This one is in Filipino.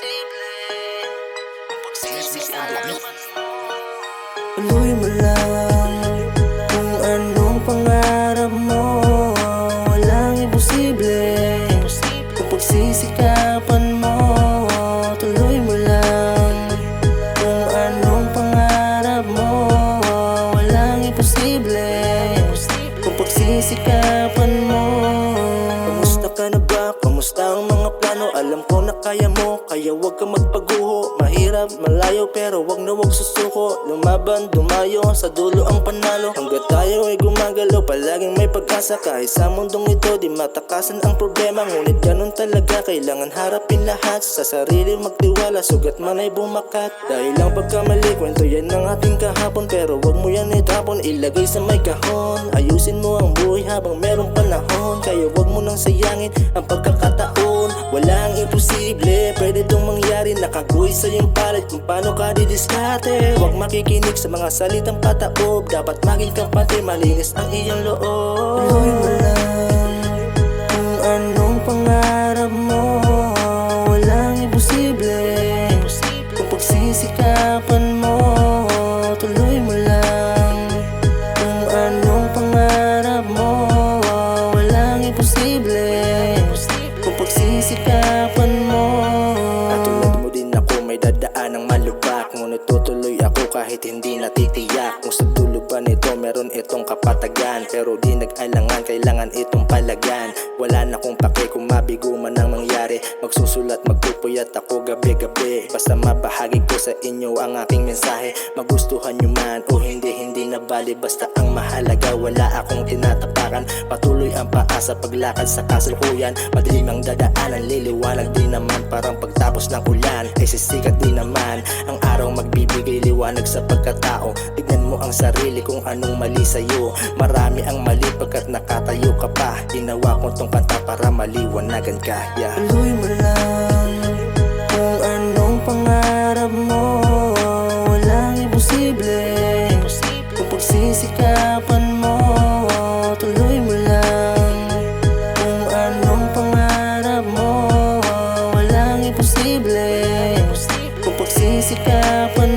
Tuloy mo lang kung anong pangarap mo. Walang imposible kung pagsisikapan mo. Tuloy mo lang kung anong pangarap mo. Walang imposible kung pagsisikapan mo. Kamusta ka na ba? Kamusta ang mga plano? Alam ko na kaya mo, kaya wag kang magpaguho. Mahirap, malayo, pero wag na wag susuko. Lumaban, dumayo, sa dulo ang panalo. Hanggat tayo ay gumagalaw, palaging may pag-asa. Kahit sa mundong ito, di matakasan ang problema. Ngunit ganun talaga, kailangan harapin lahat. Sa sarili magtiwala, sugat man ay bumakat. Dahil lang pagkamali, kwento yan ng ating kahapon. Pero wag mo yan itapon, ilagay sa may kahon. Ayusin mo ang buhay habang merong panahon. Kaya wag mo nang sayangin ang pagkakataon. Walang imposible, pwede itong mangyari. Nakaguhi sa iyong palad kung paano ka didiskarte. Huwag makikinig sa mga salitang pataob. Dapat maging kampante, malinis ang iyong loob. Tuloy mo lang kung anong pangarap mo. Walang imposible kung pagsisikapan mo. Tuloy mo lang kung anong pangarap mo. Walang imposible kung pagsisikapan mo. Katulad mo din ako, may dadaan ng malubak. Ngunit tutuloy ako kahit hindi natitiyak. Kung sa dulo ba nito meron itong kapatagan, pero di nag-alangan, kailangan itong palagan. Wala na kong pake kung mabigo man ang mangyari. Magsusulat, magpupuyat ako gabi-gabi. Basta mabahagi ko sa inyo ang aking mensahe. Magustuhan nyo man o hindi, hindi na bali. Basta ang mahalaga, wala akong tinatapakan. Patuloy ang paasa, paglakad sa kasalukuyan. Madilim ang dadaanan, liliwanag din naman. Parang pagtapos ng ulan, ay sisikat din naman. Ang araw magbibigay liwanag sa pagkatao. Tignan mo ang sarili kung anong mali sa'yo. Marami ang mali pagkat nakatayo ka pa. Ginawa ko tong kanta para maliwanagan ka, yeah. Tuloy mo lang kung anong pangarap mo. Walang imposible kung pagsisikapan mo. Tuloy mo lang kung anong pangarap mo. Walang imposible kung pagsisikapan